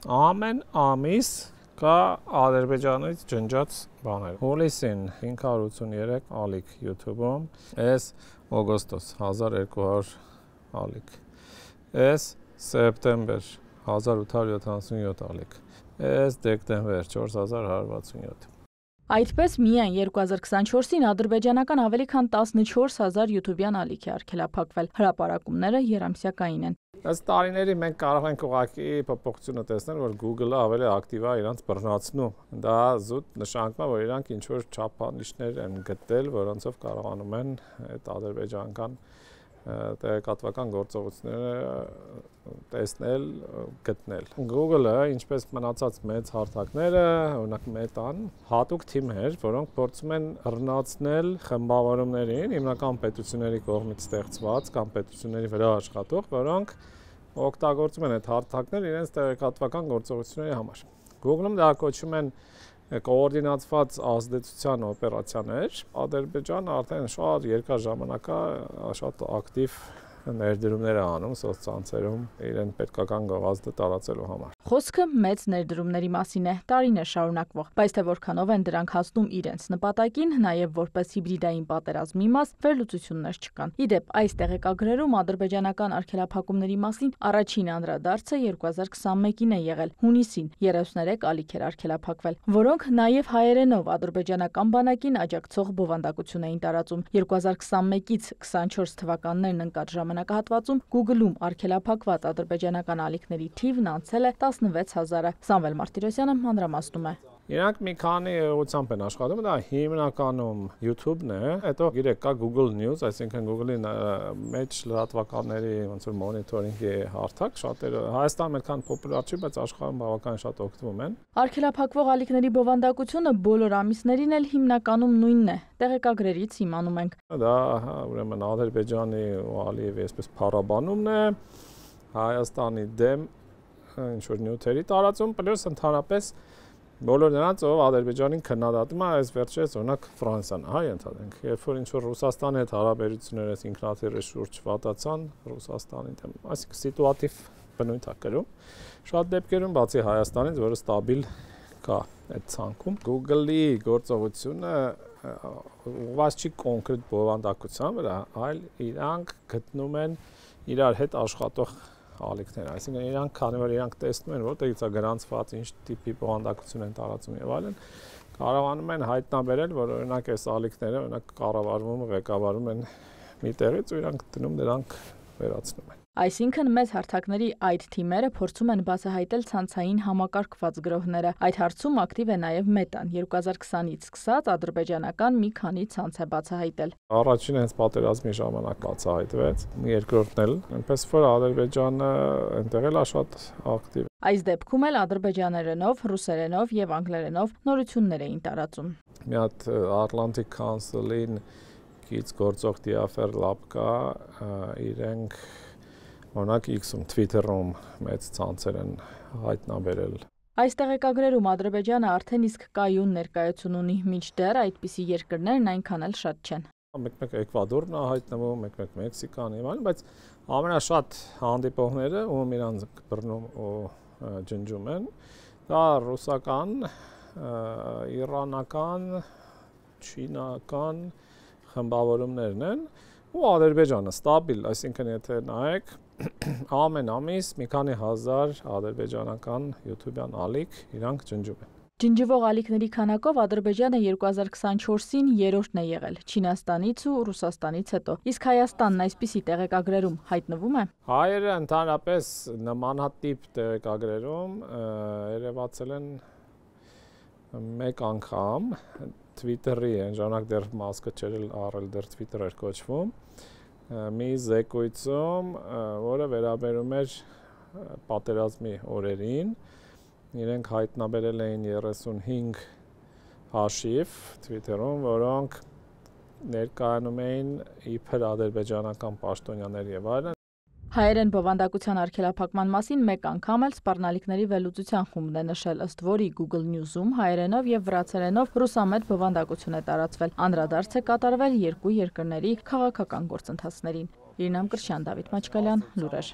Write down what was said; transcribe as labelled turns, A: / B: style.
A: Ամեն ամիս կա Ադրբեջանից ջնջած բաներ։ Հուլիսին 583 ալիք YouTube-ում, այս օգոստոս 1200 ալիք, այս սեպտեմբեր 1877 ալիք, այս դեկտեմբեր 4167։
B: Այդպես միայն 2024-ին ադրբեջանական ավելի քան 14000 յութուբյան ալիք է արգելափակվել, հրապարակումները երամսյակային են։
A: Ըստ տարիների մենք կարող ենք ուղղակի փոփոխությունը տեսնել, որ Google-ը ավելի ակտիվ է իրանց բռնացնում։ Դա զուտ նշանակում է, որ իրանք ինչ-որ չափանիշներ են գտել, որոնցով կարողանում են այդ ադրբեջանական տեղեկատվական գործողությունները տեսնել, գտնել։ Google-ը, ինչպես մնացած մեծ հարթակները, օրինակ Meta-ն, հատուկ թիմեր, որոնք փորձում են բռնացնել խմբավորումներին, հիմնական պետությունների կողմից ստեղծված կամ պետությունների վրա աշխատող, որոնք օգտագործում են այդ հարթակները իրենց տեղեկատվական գործողությունների համար։ Google-ում դա կոչվում են կոորդինացված ազդեցության օպերացիաներ։ Ադրբեջանը արդեն շատ երկար ժամանակ է շատ ակտիվ ներդրումներ է անում սոցցանցերում իրեն պետքական գովազդը տարածելու համար։
B: Խոսքը մեծ ներդրումների մասին է, տարիներ շարունակվող, բայց թե որքանով են դրանք հասնում իրենց նպատակին, նաև որպես հիբրիդային պատերազմի մաս, վերլուծություններ չկան։ Ի դեպ, այս տեղեկագրերում ադրբեջանական արգելափակումների մասին առաջին անդրադարձը 2021-ին է եղել, հունիսին 33 ալիք էր արգելափակվել, որոնք նաև հայերենով ադրբեջանական բանակին աջակցող բովանդակություն էին տարածում։ 2021-ից 24 թվականներն ընկած ժամանակահատվածում Google-ում արգելափակված ադրբեջանական ալիքների թիվն անցել է 16000-ը։ Սամվել Մարտիրոսյանը մանրամասնում է։
A: Իրանք մի քանի ուղղությամբ են աշխատում, դա հիմնականում YouTube-ն է, հետո գիտեք կա Google News, այսինքն Google-ի մեջ լրատվականների ոնց որ մոնիտորինգի հարթակ, շատերը Հայաստանում այդքան պոպուլյար չի, բայց աշխարհում բավական շատ օգտվում են։
B: Արգելափակվող ալիքների բովանդակությունը բոլոր ամիսներին էլ հիմնականում նույնն է։ Տեղեկագրերից իմանում ենք։
A: Դա ուրեմն Ադրբեջանի ու Ալիևի այսպես փառաբանումն է, Հայաստանի դեմ ինչ որ նյութերի տարածում, պլյուս ընդհանրապես բոլոր նրանց, ով Ադրբեջանին քննադատում է, այս վերջերս օրինակ Ֆրանսիան, հա, ենթադրենք, երբ որ ինչ որ Ռուսաստանի հետ հարաբերությունները ինքնաթիռի շուրջ վատացան Ռուսաստանի դեմ, այսինքն սիտուատիվ բնույթ է կրում։ Շատ դեպքերում բացի Հայաստանից, որը ստաբիլ կա այդ ցանկում, Google-ի գործողությունը ուղղված չի կոնկրետ բովանդակության վրա, այլ իրանք գտնում են իրար հետ աշխատող ալիքներ, այսինքն իրանք քանի որ իրանք տեսնում են որտեղից է գրանցված, ինչ տիպի բովանդակություն են տարածում եւ այլն, կարողանում են հայտնաբերել, որ օրինակ այս ալիքները օրինակ կառավարվում, ղեկավարում են մի տեղից ու իրանք դնում դրանք վերացնում են։
B: Այսինքն մեծ հարթակների այդ թիմերը փորձում են բացահայտել ցանցային համակարգված գրոհները։ Այդ հարցում ակտիվ է նաև Meta-ն 2020-ից սկսած ադրբեջանական մի քանի ցանց է բացահայտել։
A: Առաջին հենց պատերազմի ժամանակ բացահայտվեց, երկրորդն էլ, այնպես որ Ադրբեջանը այնտեղ էլ է շատ ակտիվ։
B: Այս դեպքում էլ ադրբեջաներենով, ռուսերենով եւ անգլերենով նորություններ էին տարածում։
A: Մի հատ Atlantic Council-ին կից գործող Diafer Lab կա, իրենք օրինակ X-ում, Twitter-ում մեծ ցանցեր են հայտնաբերել։
B: Այս տեղեկագրերում Ադրբեջանը արդեն իսկ կայուն ներկայություն ունի, մինչդեռ այդպիսի երկրներն այնքան էլ շատ չեն։
A: Մեկ-մեկ Էկվադորն է հայտնվում, մեկ-մեկ Մեքսիկան եւ այլն, բայց ամենաշատ հանդիպողները, ում իրանց բռնում ու ջնջում են, դա ռուսական, իրանական, չինական խմբավորումներն են ու Ադրբեջանը ստաբիլ, այսինքն եթե նայեք ամեն ամիս մի քանի հազար ադրբեջանական յութուբյան ալիք իրանք ջնջում են։
B: Ջնջվող ալիքների քանակով Ադրբեջանը 2024-ին երրորդն է եղել, Չինաստանից ու Ռուսաստանից հետո։ Իսկ Հայաստանն այսպիսի տեղեկագրերում հայտնվում է։
A: Հայերը ընդհանրապես նմանատիպ տեղեկագրերում երևացել են մեկ անգամ Twitter-ի այն ժամանակ դեռ մասկը չէր առել, դեռ Twitter էր կոչվում, մի զեկույցում, որը վերաբերում էր պատերազմի օրերին, իրենք հայտնաբերել էին 35 հաշիվ Twitter-ում, որոնք ներկայանում էին իբր ադրբեջանական պաշտոնյաներ եւ այլն։
B: Հայերեն բովանդակության արգելափակման մասին մեկ անգամ էլ սպառնալիքների վերլուծության խումբն է նշել, ըստ որի Google News-ում հայերենով եւ վրացերենով ռուսամետ բովանդակություն է տարածվել։ Անդրադարձ է կատարվել երկու երկրների քաղաքական գործընթացներին։ Իրինամ Կրշյան, Դավիթ Մաչկալյան, լուրեր։